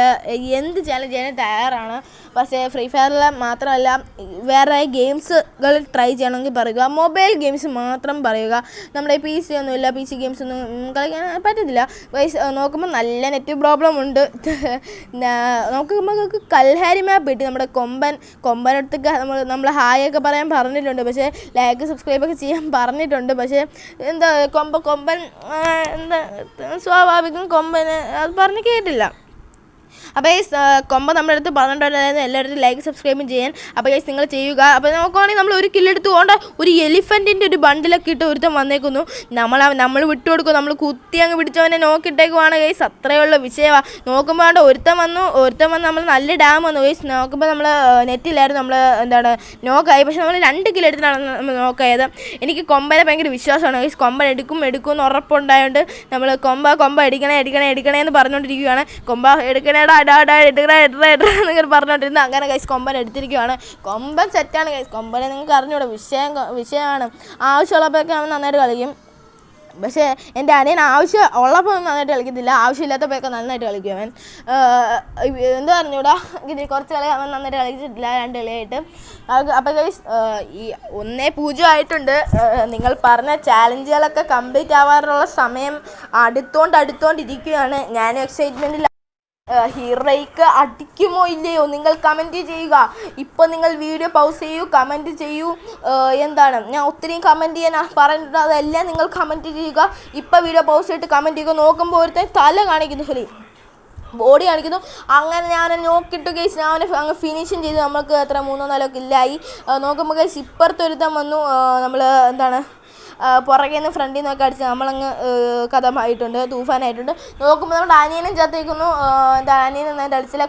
എന്ത് ചാലഞ്ച് ചെയ്യാനും തയ്യാറാണ്. പക്ഷേ ഫ്രീ ഫയറിൽ മാത്രമല്ല വേറെ ഗെയിംസുകൾ ട്രൈ ചെയ്യണമെങ്കിൽ പറയുക. മൊബൈൽ ഗെയിംസ് മാത്രം പറയുക. നമ്മുടെ PC ഒന്നുമില്ല, PC ഗെയിംസ് ഒന്നും കളിക്കാൻ പറ്റത്തില്ല. ഗൈസ് നോക്കുമ്പോൾ നല്ല നെറ്റ് പ്രോബ്ലം ഉണ്ട്. നോക്കുമ്പോൾ കൽഹാരി മാപ്പ് കിട്ടി. നമ്മുടെ കൊമ്പനടുത്തൊക്കെ നമ്മൾ ഹായ് ഒക്കെ പറയാൻ പറഞ്ഞിട്ടുണ്ട്. പക്ഷേ ലൈക്ക് സബ്സ്ക്രൈബൊക്കെ ചെയ്യാൻ പറഞ്ഞിട്ടുണ്ട്. പക്ഷേ എന്താ കൊമ്പൻ എന്താ സ്വാഭാവികം കൊമ്പന് അത് പറഞ്ഞ് കേട്ടില്ല. അപ്പോൾ ഗൈസ് കൊമ്പൻ നമ്മുടെ അടുത്ത് പറഞ്ഞിട്ടുണ്ടായിരുന്നു എല്ലായിടത്തും ലൈക്ക് സബ്സ്ക്രൈബും ചെയ്യാൻ. അപ്പോൾ ഗൈസ് നിങ്ങൾ ചെയ്യുക. അപ്പോൾ നോക്കുവാണെങ്കിൽ നമ്മൾ ഒരു കില്ലെടുത്ത് കൊണ്ട് ഒരു എലിഫൻറ്റിൻ്റെ ഒരു ബണ്ടിലൊക്കെ ഇട്ട് ഒരുത്തം വന്നേക്കുന്നു. നമ്മൾ വിട്ടുകൊടുക്കും. നമ്മൾ കുത്തി അങ്ങ് പിടിച്ചവനെ നോക്കിയിട്ടേക്കുവാണ് ഗൈസ്. അത്രയുള്ള വിഷയമാണ്. നോക്കുമ്പോൾ ഒരുത്തം വന്ന് നമ്മൾ നല്ല ഡാം വന്നു ഗൈസ്. നോക്കുമ്പോൾ നമ്മൾ നെറ്റിലായിരുന്നു, നമ്മൾ എന്താണ് നോക്കായി. പക്ഷെ നമ്മൾ 2 കില്ലെടുത്തിട്ടാണ് നമ്മൾ നോക്കായത്. എനിക്ക് കൊമ്പനെ ഭയങ്കര വിശ്വാസമാണ് ഗൈസ്. കൊമ്പൻ എടുക്കും എന്ന് ഉറപ്പുണ്ടായതുകൊണ്ട് നമ്മൾ കൊമ്പ എടുക്കണേ എന്ന് പറഞ്ഞുകൊണ്ടിരിക്കുകയാണ്. കൊമ്പ എടുക്കണേടാ എന്നൊക്കെ പറഞ്ഞുകൊണ്ടിരുന്നു. അങ്ങനെ ഗൈസ് കൊമ്പൻ എടുത്തിരിക്കുകയാണ്. കൊമ്പൻ സെറ്റാണ് ഗൈസ്. കൊമ്പനെ നിങ്ങൾക്ക് അറിഞ്ഞൂടെ, വിഷയമാണ്. ആവശ്യമുള്ളപ്പോഴൊക്കെ അവൻ നന്നായിട്ട് കളിക്കും. പക്ഷേ എൻ്റെ അനിയൻ ആവശ്യം ഉള്ളപ്പോൾ ഒന്നും നന്നായിട്ട് കളിക്കത്തില്ല, ആവശ്യമില്ലാത്തപ്പോഴൊക്കെ നന്നായിട്ട് കളിക്കും അവൻ. എന്താ പറഞ്ഞൂടാ, ഇത് കുറച്ച് കളി അവൻ നന്നായിട്ട് കളിച്ചിട്ടില്ല, 2 കളിയായിട്ട്. അപ്പോൾ ഗൈസ് ഈ 1-0 ആയിട്ടുണ്ട്. നിങ്ങൾ പറഞ്ഞ ചാലഞ്ചുകളൊക്കെ കംപ്ലീറ്റ് ആവാറുള്ള സമയം അടുത്തോണ്ടിരിക്കുകയാണ്. ഞാനും എക്സൈറ്റ്മെൻറ്റിൽ. ഹീറോയ്ക്ക് അടിക്കുമോ ഇല്ലയോ നിങ്ങൾ കമൻറ്റ് ചെയ്യുക. ഇപ്പോൾ നിങ്ങൾ വീഡിയോ പൗസ് ചെയ്യൂ, കമൻറ്റ് ചെയ്യൂ. എന്താണ് ഞാൻ ഒത്തിരിയും കമൻറ്റ് ചെയ്യാൻ പറഞ്ഞിട്ടുണ്ട്, അതെല്ലാം നിങ്ങൾ കമൻറ്റ് ചെയ്യുക. ഇപ്പോൾ വീഡിയോ പൗസ് ചെയ്തിട്ട് കമൻറ്റ് ചെയ്യുക. നോക്കുമ്പോൾ ഒരുത്തൻ തല കാണിക്കുന്നു, ബോഡി കാണിക്കുന്നു. അങ്ങനെ ഞാൻ നോക്കിയിട്ട് ഗൈസ് ഞാൻ അങ്ങ് ഫിനിഷിങ് ചെയ്ത് നമുക്ക് എത്ര 3-4 കില്ലായി. നോക്കുമ്പോൾ ഗൈസ് ഇപ്പുറത്തൊരുത്തൻ വന്നു. നമ്മൾ എന്താണ് പുറകെ നിന്ന് ഫ്രണ്ടിൽ നിന്നൊക്കെ അടിച്ച് നമ്മളങ്ങ് കഥമായിട്ടുണ്ട്, തൂഫാനായിട്ടുണ്ട്. നോക്കുമ്പോൾ നമ്മുടെ അനിയനും ചത്തേക്കുന്നു. എന്താ അനിയൻ നന്നായിട്ട് അടിച്ചില്ല.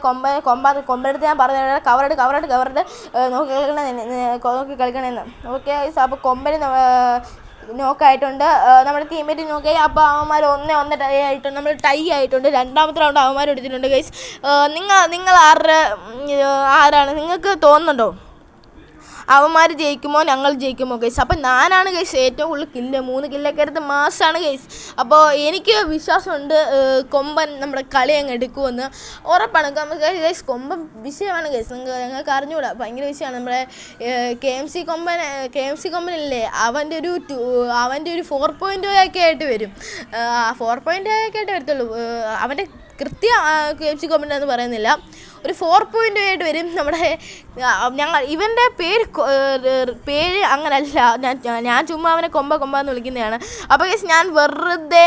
കൊമ്പെടുത്ത് ഞാൻ പറഞ്ഞു കവറെടുത്ത് നോക്കി കളിക്കണമെന്ന്. ഓക്കെ. അപ്പോൾ കൊമ്പന് നോക്കായിട്ടുണ്ട്. നമ്മുടെ ടീമേറ്റ് നോക്കി. അപ്പോൾ അവന്മാർ 1-1 ആയിട്ടുണ്ട്. നമ്മൾ ടൈ ആയിട്ടുണ്ട്. 2ാമത്തെ റൗണ്ട് അവന്മാർ എടുത്തിട്ടുണ്ട് ഗൈസ്. നിങ്ങൾ ആരാണ് നിങ്ങൾക്ക് തോന്നുന്നുണ്ടോ അവന്മാർ ജയിക്കുമോ ഞങ്ങൾ ജയിക്കുമോ ഗൈസ്? അപ്പോൾ ഞാനാണ് ഗൈസ് ഏറ്റവും കൂടുതൽ 3 കില്ലൊക്കെ എടുത്ത് മാസാണ് ഗൈസ്. അപ്പോൾ എനിക്ക് വിശ്വാസമുണ്ട് കൊമ്പൻ നമ്മുടെ കളി അങ്ങ് എടുക്കുമെന്ന് ഉറപ്പാണ്. ഗൈസ് കൊമ്പൻ വിഷയമാണ് ഗൈസ്. ഞങ്ങൾക്ക് അറിഞ്ഞുകൂടാ, ഭയങ്കര വിഷയമാണ്. നമ്മുടെ KMC കൊമ്പനില്ലേ, അവൻ്റെ ഒരു 4.0 ഒക്കെ ആയിട്ട് വരും. 4.0 ഒക്കെ ആയിട്ട് വരത്തുള്ളൂ. അവൻ്റെ കൃത്യം KMC കൊമ്പൻ എന്ന് പറയുന്നില്ല, ഒരു 4.0 ആയിട്ട് വരും. ഇവൻ്റെ പേര് അങ്ങനല്ല, ഞാൻ ചുമ്മാ അവനെ കൊമ്പെന്ന് വിളിക്കുന്നതാണ്. അപ്പോൾ ഗൈസ് ഞാൻ വെറുതെ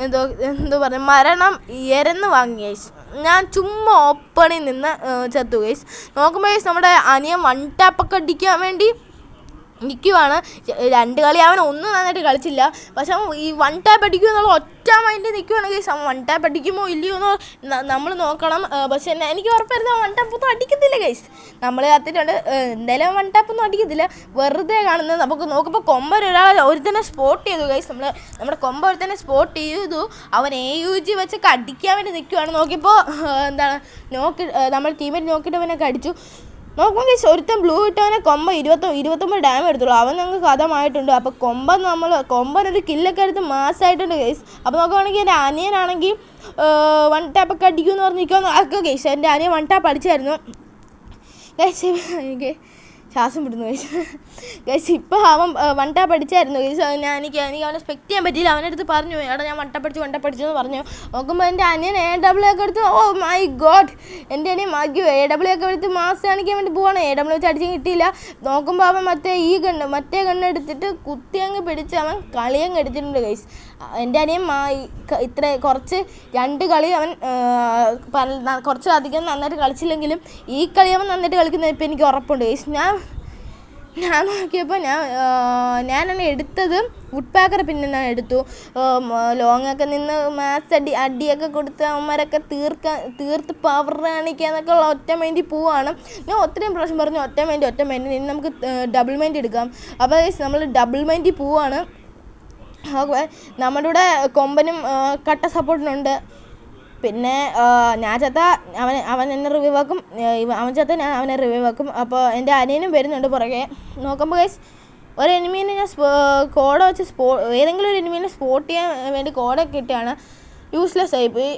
എന്തോ പറയുക മരണം ഇരന്ന് വാങ്ങി ഗൈസ്. ഞാൻ ചുമ്മാ ഓപ്പണിൽ നിന്ന് ചത്തു ഗൈസ്. നോക്കുമ്പോൾ ഗൈസ് നമ്മുടെ അനിയൻ 1 ടാപ്പൊക്കെ അടിക്കാൻ വേണ്ടി നിൽക്കുവാണ്. 2 കളി അവൻ ഒന്നും നന്നായിട്ട് കളിച്ചില്ല. പക്ഷെ അവൻ ഈ 1 ടാപ്പ് അടിക്കുക എന്നുള്ള ഒറ്റ മൈൻഡിൽ നിൽക്കുവാണ് ഗൈസ്. അവൻ 1 ടാപ്പ് അടിക്കുമോ ഇല്ലയോ എന്ന് നമ്മൾ നോക്കണം. പക്ഷെ എനിക്ക് ഉറപ്പായിരുന്നു അവൻ 1 ടാപ്പൊന്നും അടിക്കത്തില്ല ഗൈസ്. നമ്മൾ കത്തിട്ടുണ്ട്, എന്തായാലും 1 ടാപ്പൊന്നും അടിക്കത്തില്ല, വെറുതെ കാണുന്നത്. നമുക്ക് നോക്കുമ്പോൾ കൊമ്പൻ ഒരുത്തന്നെ സ്പോട്ട് ചെയ്തു ഗൈസ്. നമ്മുടെ കൊമ്പ ഒരുത്തന്നെ സ്പോട്ട് ചെയ്തു. അവൻ AUG വെച്ചൊക്കെ അടിക്കാൻ വേണ്ടി നിൽക്കുവാണ്. നോക്കിയപ്പോൾ നമ്മൾ ടീമേറ്റ് നോക്കിയിട്ട് അവനൊക്കെ അടിച്ചു. നോക്കുമ്പോൾ ഗൈസ് ഒരുത്തൻ ബ്ലൂ ഇട്ടവനെ കൊമ്പ 29 ഡാം എടുത്തുള്ളൂ. അവൻ ഞങ്ങൾക്ക് കഥമായിട്ടുണ്ട്. അപ്പോൾ കൊമ്പൻ ഒരു കില്ലൊക്കെ എടുത്ത് മാസമായിട്ടുണ്ട് ഗൈസ്. അപ്പോൾ നോക്കുവാണെങ്കിൽ എൻ്റെ അനിയനാണെങ്കിൽ 1 ടാപ്പൊക്കെ അടിക്കുമെന്ന് പറഞ്ഞിരിക്കുമെന്ന് ആക്കുക ഗൈസ്. എൻ്റെ അനിയൻ 1 ടാപ്പ് അടിച്ചായിരുന്നു. ഗൈസ് എനിക്ക് ശ്വാസം വിടുന്നു ഗൈസ് ഇപ്പോൾ അവൻ വണ്ട പഠിച്ചായിരുന്നു ഗൈസ്. എനിക്ക് അവനെ സ്പെക്ട് ചെയ്യാൻ പറ്റിയില്ല. അവൻ്റെ അടുത്ത് പറഞ്ഞു എടാ ഞാൻ വണ്ട പഠിച്ചെന്ന് പറഞ്ഞു. നോക്കുമ്പോൾ എൻ്റെ അനിയൻ AW ഒക്കെ എടുത്ത് ഓ മൈ ഗോഡ് എൻ്റെ അനിയൻ മഗ്യു AW ഒക്കെ എടുത്ത് മാസ് കാണിക്കാൻ വേണ്ടി പോവാണ്. AW വെച്ച് അടിച്ച് കിട്ടിയില്ല. നോക്കുമ്പോൾ അവൻ മറ്റേ കണ്ണെടുത്തിട്ട് കുത്തി അങ്ങ് പിടിച്ച് അവൻ കളിയങ്ങ് എടുത്തിട്ടുണ്ട് ഗൈസ്. എൻ്റെ അനിയൻ ഇത്ര കുറച്ച് 2 കളി അവൻ കുറച്ചധികം നന്നായിട്ട് കളിച്ചില്ലെങ്കിലും ഈ കളി അവൻ നന്നായിട്ട് കളിക്കുന്നത് ഇപ്പോൾ എനിക്ക് ഉറപ്പുണ്ട് ഗൈസ്. ഞാൻ നോക്കിയപ്പോൾ ഞാനാണ് എടുത്തത് വുഡ് പാക്കർ പിന്നെ ഞാൻ എടുത്തു. ലോങ്ങൊക്കെ നിന്ന് മാത്സ് അടിയൊക്കെ കൊടുത്ത് അവന്മാരൊക്കെ തീർത്ത് പവർ കാണിക്കാന്നൊക്കെ ഉള്ള ഒറ്റ മൈൻഡിൽ പോവാണ്. ഞാൻ ഒത്തിരി പ്രാവശ്യം പറഞ്ഞു ഒറ്റ മൈൻഡ് ഇനി നമുക്ക് ഡബിൾ മൈൻഡ് എടുക്കാം. അപ്പോൾ നമ്മൾ ഡബിൾ മൈൻഡിൽ പോവാണ്. നമ്മുടെ കൂടെ കൊമ്പനും കട്ട സപ്പോർട്ടിനുണ്ട്. പിന്നെ ഞാൻ ചത്ത അവൻ എന്നെ റിവൈവ് ആക്കും, അവൻ ചത്ത ഞാൻ അവനെ റിവൈവ് ആക്കും. അപ്പോൾ എൻ്റെ അനിയനും വരുന്നുണ്ട് പുറകെ. നോക്കുമ്പോൾ ഗൈസ് ഒരു എനിമീനെ ഞാൻ കോട വെച്ച് ഏതെങ്കിലും ഒരു എനിമീനെ സ്പോട്ട് ചെയ്യാൻ വേണ്ടി കോടൊക്കെ ഇട്ടാണ്. യൂസ്ലെസ് ആയിപ്പോയി,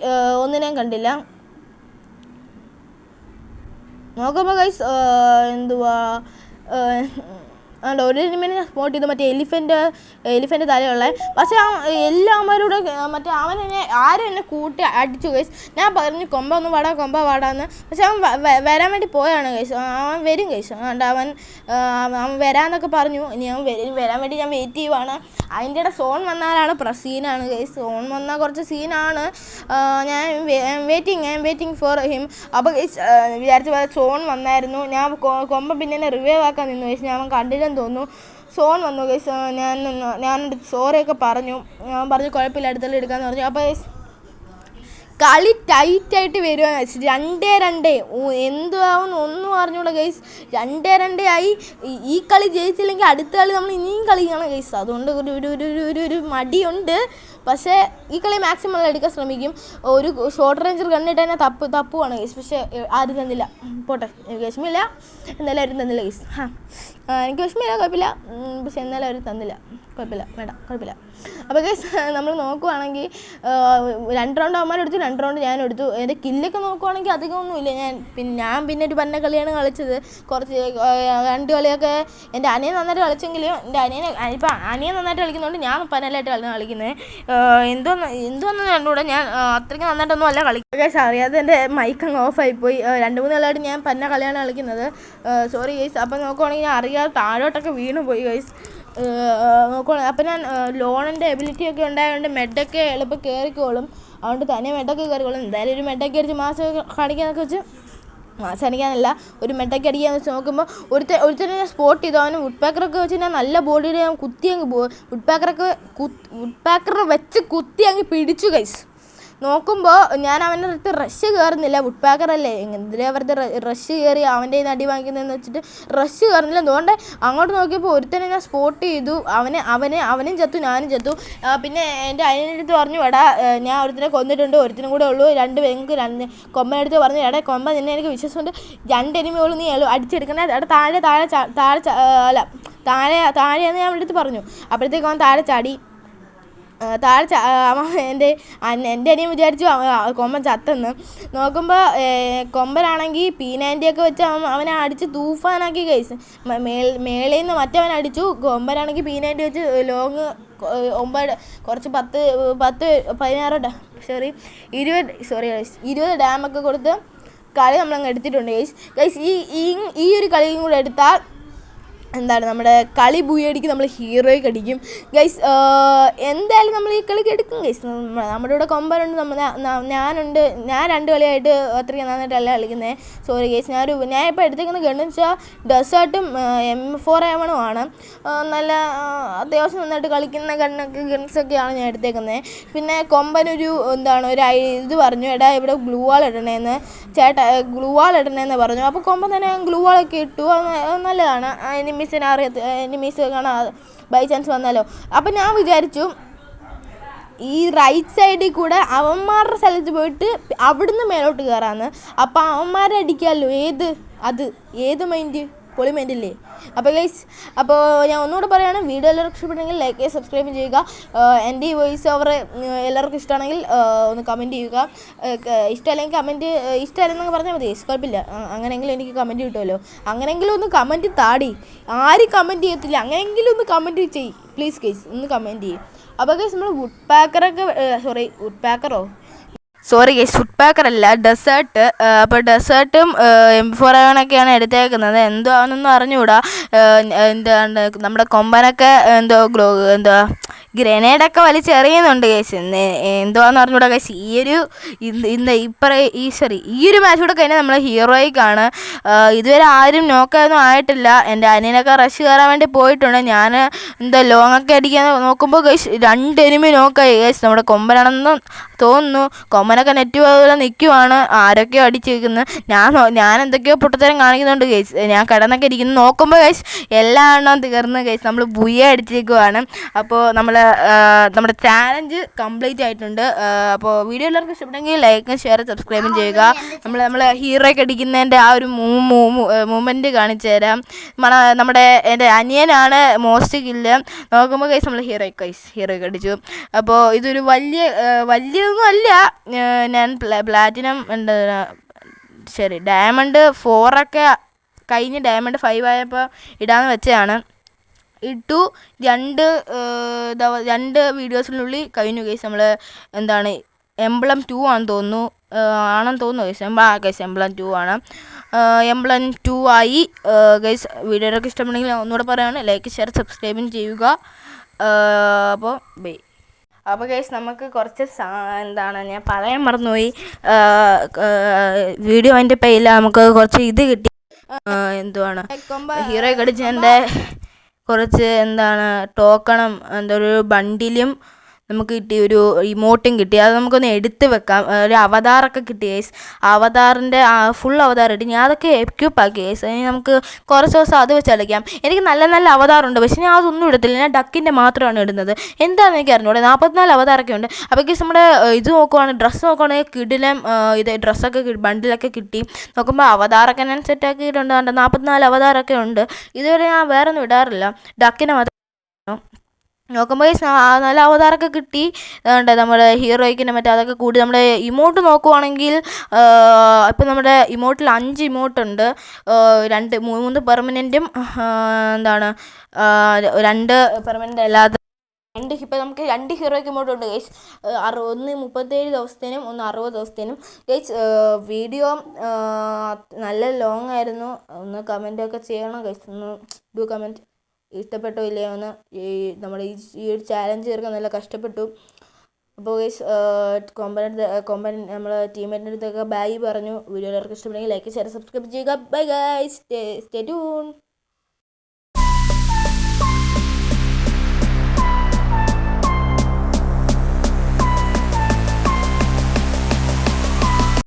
ഒന്നിനെയും കണ്ടില്ല. നോക്കുമ്പോൾ ഗൈസ് എന്തുവാ ഒരു എനിമീനെ ഞാൻ സ്പോട്ട് ചെയ്തു, മറ്റേ എലിഫൻ്റ് തലയുള്ള. പക്ഷേ എല്ലാവരോടും മറ്റേ അവനെന്നെ ആരും എന്നെ കൂട്ടി അടിച്ചു ഗൈസ്. ഞാൻ പറഞ്ഞു കൊമ്പ വാടാന്ന്. പക്ഷെ അവൻ വരാൻ വേണ്ടി പോയാണ് ഗൈസ്. അവൻ വരും ഗൈസ്. അതുകൊണ്ട് അവൻ വരാമെന്നൊക്കെ പറഞ്ഞു. ഇനി അവൻ വരാൻ വേണ്ടി ഞാൻ വെയിറ്റ് ചെയ്യുവാണ്. അതിൻ്റെ ഇടയിൽ സോൺ വന്നാലാണ് സീനാണ് ഗൈസ്. സോൺ വന്നാൽ കുറച്ച് സീനാണ്. ഞാൻ വെയിറ്റിംഗ് ഫോർ ഹിം. അപ്പോൾ ഗൈസ് വിചാരിച്ച പോലെ സോൺ വന്നായിരുന്നു. ഞാൻ കൊമ്പ പിന്നെ റിവൈവ് ആക്കാൻ നിന്നു ഗൈസ്. ഞാൻ കണ്ടില്ലെന്ന് തോന്നുന്നു. സോൺ വന്നു ഗൈസ്. ഞാൻ സോറിയൊക്കെ പറഞ്ഞു. ഞാൻ പറഞ്ഞു കുഴപ്പമില്ല അടുത്തുള്ള എടുക്കാമെന്ന് പറഞ്ഞു. അപ്പോൾ ഗൈസ് കളി ടൈറ്റായിട്ട് വരുവാ ഗൈസ്. 2-2 എന്തുവാകുന്നു ഒന്നും അറിഞ്ഞൂടാ ഗൈസ്. 2-2 ആയി. ഈ കളി ജയിച്ചില്ലെങ്കിൽ അടുത്ത കളി നമ്മൾ ഇനിയും കളിക്കണം ഗൈസ്. അതുകൊണ്ട് ഒരു മടിയുണ്ട്. പക്ഷേ ഈ കളി മാക്സിമം എടുക്കാൻ ശ്രമിക്കും. ഒരു ഷോർട്ട് റേഞ്ചർ കണ്ടിട്ട് തന്നെ തപ്പുവാണ് ഗൈസ്. പക്ഷേ ആരും തന്നില്ല. പോട്ടെ, എനിക്ക് വിഷമില്ല. എന്നാലും അവരും തന്നില്ല ഗൈസ്. എനിക്ക് വിഷമില്ല, കുഴപ്പമില്ല. പക്ഷെ എന്നാലും അവർ തന്നില്ല. കുഴപ്പമില്ല. അപ്പോൾ ഗൈസ് നമ്മൾ നോക്കുവാണെങ്കിൽ 2 റൗണ്ട് അവന്മാരെടുത്തു, 2 റൗണ്ട് ഞാനും എടുത്തു. എൻ്റെ കില്ലൊക്കെ നോക്കുവാണെങ്കിൽ അധികമൊന്നുമില്ല. ഞാൻ പിന്നെ ഒരു പന്ന കളിയാണ് കളിച്ചത്. കുറച്ച് 2 കളിയൊക്കെ എൻ്റെ അനിയൻ നന്നായിട്ട് കളിച്ചെങ്കിലും അനിയൻ നന്നായിട്ട് കളിക്കുന്നതുകൊണ്ട് ഞാൻ പനലായിട്ട് കളിക്കുന്നത്. എന്തോന്ന് കണ്ടുകൂടെ. ഞാൻ അത്രയ്ക്ക് നന്നായിട്ടൊന്നും അല്ല കളിക്കുന്നത് ഗൈസ്. അറിയാതെ എൻ്റെ മൈക്ക് അങ്ങ് ഓഫായിപ്പോയി. 2-3 കളിയായിട്ട് ഞാൻ പന്ന കളിയാണ് കളിക്കുന്നത്. Sorry guys. അപ്പം നോക്കുവാണെങ്കിൽ ഞാൻ അറിയാതെ താഴോട്ടൊക്കെ വീണ് പോയി ഗൈസ്. നോക്കുകയാണെങ്കിൽ അപ്പം ഞാൻ ലോണിൻ്റെ എബിലിറ്റിയൊക്കെ ഉണ്ടായതുകൊണ്ട് മെഡൊക്കെ എളുപ്പം കയറിക്കോളും. അതുകൊണ്ട് തന്നെ മെഡൊക്കെ കയറിക്കോളും. എന്തായാലും ഒരു മെഡൊക്കെ അടിച്ച് മാസം കാണിക്കാന്നൊക്കെ വെച്ച് മാസം അടിക്കാനല്ല, ഒരു മെഡൊക്കെ അടിക്കാന്ന് വെച്ച് നോക്കുമ്പോൾ ഒരുത്തനെ ഞാൻ സ്പോട്ട് ചെയ്തു. അവന് വുഡ് പാക്കറൊക്കെ വെച്ച് ഞാൻ നല്ല ബോഡിയിൽ ഞാൻ കുത്തി അങ്ങ് പോകും. വുഡ് പാക്കർ വെച്ച് കുത്തി അങ്ങ് പിടിച്ചു ഗൈസ്. നോക്കുമ്പോൾ ഞാൻ അവൻ്റെ അടുത്ത് റഷ് കയറുന്നില്ല. വുഡ് പാക്കറല്ലേ എന്തിനാ വെറുതെ റഷ് കയറി അവൻ്റെ കയ്യിൽ നിന്ന് അടി വാങ്ങിക്കുന്നതെന്ന് വെച്ചിട്ട് റഷ് കയറുന്നില്ല. അതുകൊണ്ട് അങ്ങോട്ട് നോക്കിയപ്പോൾ ഒരുത്തനെ ഞാൻ സ്പോട്ട് ചെയ്തു. അവനും ചത്തു, ഞാനും ചത്തു. പിന്നെ എൻ്റെ അതിനടുത്ത് പറഞ്ഞു എടാ ഞാൻ ഒരുത്തിനെ കൊന്നിട്ടുണ്ട്, ഒരുത്തിനും കൂടെ ഉള്ളൂ. 2 പേർക്ക് കൊമ്പനടുത്ത് പറഞ്ഞു എടാ കൊമ്പ നിന്നെ എനിക്ക് വിശ്വാസമുണ്ട്, 2 എനിമികളും നീ അടിച്ചെടുക്കണേ. എടാ താഴെയെന്ന് ഞാൻ അവൻ്റെ അടുത്ത് പറഞ്ഞു. അപ്പോഴത്തേക്ക് അവൻ താഴെ ചാടി. എൻ്റെ അനിയൻ വിചാരിച്ചു കൊമ്പൻ ചത്തെന്ന്. നോക്കുമ്പോൾ കൊമ്പനാണെങ്കിൽ P90 ഒക്കെ വെച്ച് അവനെ അടിച്ച് തൂഫാനാക്കി ഗൈസ്. മേളിൽ നിന്ന് മറ്റവൻ അടിച്ചു. കൊമ്പനാണെങ്കിൽ P90 വെച്ച് ലോങ് 9 കുറച്ച് 20 ഡാമൊക്കെ കൊടുത്ത് കളി നമ്മളങ്ങ് എടുത്തിട്ടുണ്ട് ഗൈസ്. ഈ ഒരു കളിയും കൂടെ എടുത്താൽ എന്താണ് നമ്മുടെ കളി ബൂയടിക്ക് നമ്മൾ ഹീറോയ്ക്ക് അടിക്കും ഗൈസ്. എന്തായാലും നമ്മൾ ഈ കളിക്ക് എടുക്കും ഗൈസ്. നമ്മുടെ ഇവിടെ കൊമ്പനുണ്ട്, ഞാനുണ്ട്. ഞാൻ 2 കളിയായിട്ട് അത്രയ്ക്ക് നന്നായിട്ടല്ല കളിക്കുന്നത്. Sorry guys. ഞാൻ ഇപ്പോൾ എടുത്തേക്കുന്ന ഗണ്ണെന്ന് വെച്ചാൽ ഡെസേർട്ടും M4A1 ആണ്. നല്ല അത്യാവശ്യം നന്നായിട്ട് കളിക്കുന്ന ഗൺസൊക്കെയാണ് ഞാൻ എടുത്തേക്കുന്നത്. പിന്നെ കൊമ്പനൊരു ഇത് പറഞ്ഞു എടാ ഇവിടെ ഗ്ലൂ വാൾ ഇടണേന്ന് പറഞ്ഞു. അപ്പോൾ കൊമ്പൻ തന്നെ ഗ്ലൂ വാളൊക്കെ ഇട്ടു. നല്ലതാണ്. എനിമീസ് കാണാൻ ബൈ ചാൻസ് വന്നാലോ. അപ്പം ഞാൻ വിചാരിച്ചു ഈ റൈറ്റ് സൈഡിൽ കൂടെ അവന്മാരുടെ സ്ഥലത്ത് പോയിട്ട് അവിടുന്ന് മേലോട്ട് കയറാമെന്ന്. അപ്പം അവന്മാരെ അടിക്കാമല്ലോ. ഏത് മൈൻഡ് പൊളിമെൻ്റില്ലേ. അപ്പോൾ ഗൈസ്, അപ്പോൾ ഞാൻ ഒന്നുകൂടെ പറയുകയാണ്, വീഡിയോ എല്ലാവർക്കും ഇഷ്ടപ്പെട്ടെങ്കിൽ ലൈക്ക് ചെയ്യുക, സബ്സ്ക്രൈബ് ചെയ്യുക. എൻ്റെ ഈ വോയിസ് ഓവർ എല്ലാവർക്കും ഇഷ്ടമാണെങ്കിൽ ഒന്ന് കമൻറ്റ് ചെയ്യുക. ഇഷ്ടമല്ലെങ്കിൽ കമൻറ്റ്, ഇഷ്ടമല്ലെന്നൊക്കെ പറഞ്ഞാൽ മതി, കുഴപ്പമില്ല. അങ്ങനെയെങ്കിലും എനിക്ക് കമൻറ്റ് കിട്ടുമല്ലോ. അങ്ങനെയെങ്കിലും ഒന്ന് കമൻറ്റ് താടി. ആരും കമൻറ്റ് ചെയ്യത്തില്ല, അങ്ങനെയെങ്കിലും ഒന്ന് കമൻറ്റ് ചെയ്യ് പ്ലീസ് ഗൈസ്, ഒന്ന് കമൻറ്റ് ചെയ്യും. അപ്പോൾ ഗൈസ് നമ്മൾ സോറി ഗൈസ്, ഫുഡ് പാക്കറല്ല, ഡെസേർട്ട്. അപ്പോൾ ഡെസേർട്ടും M4A1ഒക്കെയാണ് എടുത്തേക്കുന്നത്. എന്തോ ആണെന്നൊന്നും അറിഞ്ഞുകൂടാ. എന്താണ് നമ്മുടെ കൊമ്പനൊക്കെ എന്താ ഗ്രനേഡൊക്കെ വലിച്ചെറിയുന്നുണ്ട് ഗൈസ്. എന്തുവാന്ന് അറിഞ്ഞുകൂടാ ഗൈസ്. ഈ ഒരു മാച്ച് കൂടെ കഴിഞ്ഞാൽ നമ്മൾ ഹീറോയ്ക്കാണ്. ഇതുവരെ ആരും നോക്കൊന്നും ആയിട്ടില്ല. എൻ്റെ അനിയനൊക്കെ റഷ് കയറാൻ വേണ്ടി പോയിട്ടുണ്ട്. ഞാൻ ലോങ്ങൊക്കെ അടിക്കാൻ നോക്കുമ്പോൾ ഗൈസ് 2 എനിമി നോക്കായി ഗൈസ്. നമ്മുടെ കൊമ്പനാണെന്ന് തോന്നുന്നു. കൊമ്പനൊക്കെ നെറ്റ് പോലെ നിൽക്കുവാണ്. ആരൊക്കെയോ അടിച്ചിരിക്കുന്നത്. ഞാൻ എന്തൊക്കെയോ പൊട്ടത്തരം കാണിക്കുന്നുണ്ട് ഗൈസ്. ഞാൻ കിടന്നൊക്കെ ഇരിക്കുന്നു, നോക്കുമ്പോൾ ഗൈസ് എല്ലാ എണ്ണം തീർന്ന് ഗൈസ്. നമ്മൾ ബുയ്യ അടിച്ചിരിക്കുവാണ്. അപ്പോൾ നമ്മുടെ ചാലഞ്ച് കംപ്ലീറ്റ് ആയിട്ടുണ്ട്. അപ്പോൾ വീഡിയോ എല്ലാവർക്കും ഇഷ്ടപ്പെട്ടെങ്കിൽ ലൈക്കും ഷെയർ സബ്സ്ക്രൈബും ചെയ്യുക. നമ്മൾ ഹീറോയ്ക്ക് അടിക്കുന്നതിൻ്റെ ആ ഒരു മൂമെൻറ്റ് കാണിച്ചു തരാം. എൻ്റെ അനിയനാണ് മോസ്റ്റ് കില്ല്. നോക്കുമ്പോൾ ഗൈസ് നമ്മൾ ഹീറോയ്ക്ക് അടിച്ചു. അപ്പോൾ ഇതൊരു വലിയതൊന്നും അല്ല. ഞാൻ പ്ലാറ്റിനം ഡയമണ്ട് 4 കഴിഞ്ഞ് ഡയമണ്ട് 5 ആയപ്പോൾ ഇടാമെന്ന് വെച്ചതാണ്. ഇട്ടു. 2 വീഡിയോസിനുള്ളിൽ കഴിഞ്ഞു ഗൈസ്. നമ്മൾ എംബ്ലം 2 ആണെന്ന് തോന്നുന്നു ഗൈസ്. എംബ്ലം 2 ആണ്. എംബ്ലം 2 ആയി ഗൈസ്. വീഡിയോയൊക്കെ ഇഷ്ടപ്പെടുന്നെങ്കിൽ ഒന്നുകൂടെ പറയുകയാണ്, ലൈക്ക് ഷെയർ സബ്സ്ക്രൈബും ചെയ്യുക. അപ്പോൾ ബൈ. അപ്പോൾ ഗൈസ്, നമുക്ക് കുറച്ച് ഞാൻ പറയാൻ മറന്നുപോയി. വീഡിയോ അതിൻ്റെ പേരില്ല, നമുക്ക് കുറച്ച് ഇത് കിട്ടി. എന്തുവാണ് ഹീറോയെ കടിച്ചതിൻ്റെ കുറച്ച് ടോക്കണും ഒരു ബണ്ടിലും നമുക്ക് കിട്ടി, ഒരു ഇമോട്ടും കിട്ടി. അത് നമുക്കൊന്ന് എടുത്ത് വെക്കാം. ഒരു അവതാറൊക്കെ കിട്ടി ഗൈസ്. അവതാറിൻ്റെ ഫുൾ അവതാർ കിട്ടി. ഞാൻ അതൊക്കെ എക്യൂപ്പാക്കി ഗൈസ്. ഇനി നമുക്ക് കുറച്ച് ദിവസം അത് വെച്ച് കളിക്കാം. എനിക്ക് നല്ല നല്ല അവതാറുണ്ട്, പക്ഷേ ഞാൻ അതൊന്നും ഇടത്തില്ല. ഞാൻ ഡക്കിൻ്റെ മാത്രമാണ് ഇടുന്നത്. എന്താണെന്ന് എനിക്ക് അറിഞ്ഞൂടെ. 44 അവതാറൊക്കെ ഉണ്ട്. അപ്പോൾ ഗൈസ് നമ്മുടെ ഇത് നോക്കുവാണെങ്കിൽ, ഡ്രസ്സ് നോക്കുവാണെങ്കിൽ കിടിലം ഡ്രസ്സൊക്കെ ബണ്ടിലൊക്കെ കിട്ടി. നോക്കുമ്പോൾ അവതാറൊക്കെ ഞാൻ സെറ്റാക്കിയിട്ടുണ്ട്. 44 അവതാറൊക്കെ ഉണ്ട്. ഇതുവരെ ഞാൻ വേറെ ഒന്നും ഇടാറില്ല, ഡക്കിനെ മാത്രം. നോക്കുമ്പോൾ നല്ല അവതാറൊക്കെ കിട്ടി. നമ്മുടെ ഹീറോയ്ക്കിൻ്റെ അതൊക്കെ കൂടി നമ്മുടെ ഇമോട്ട് നോക്കുവാണെങ്കിൽ, ഇപ്പം നമ്മുടെ ഇമോട്ടിൽ 5 ഇമോട്ടുണ്ട്. 3 പെർമനൻറ്റും 2 പെർമനൻ്റ് അല്ലാതെ ഇപ്പം നമുക്ക് 2 ഹീറോയ്ക്ക് ഇമോട്ട് ഉണ്ട് ഗൈസ്. ഒന്ന് 37 ദിവസത്തേനും ഒന്ന് 60 ദിവസത്തേനും ഗൈസ്. വീഡിയോ നല്ല ലോങ് ആയിരുന്നു. ഒന്ന് കമൻറ്റൊക്കെ ചെയ്യണം ഗൈസ്. ഒന്ന് ഡു കമൻറ്റ്. ഇഷ്ടപ്പെട്ടോ ഇല്ലയോ എന്ന്. നമ്മുടെ ഈ ഒരു ചാലഞ്ച് തീർക്കാൻ നല്ല കഷ്ടപ്പെട്ടു. അപ്പോൾ ഗൈസ്, നമ്മളെ ടീമേറ്റിൻ്റെ അടുത്തൊക്കെ ബൈ പറഞ്ഞു. വീഡിയോ എല്ലാവർക്കും ഇഷ്ടപ്പെടുമെങ്കിൽ ലൈക്ക് ഷെയർ സബ്സ്ക്രൈബ് ചെയ്യുക. Bye guys, stay tune.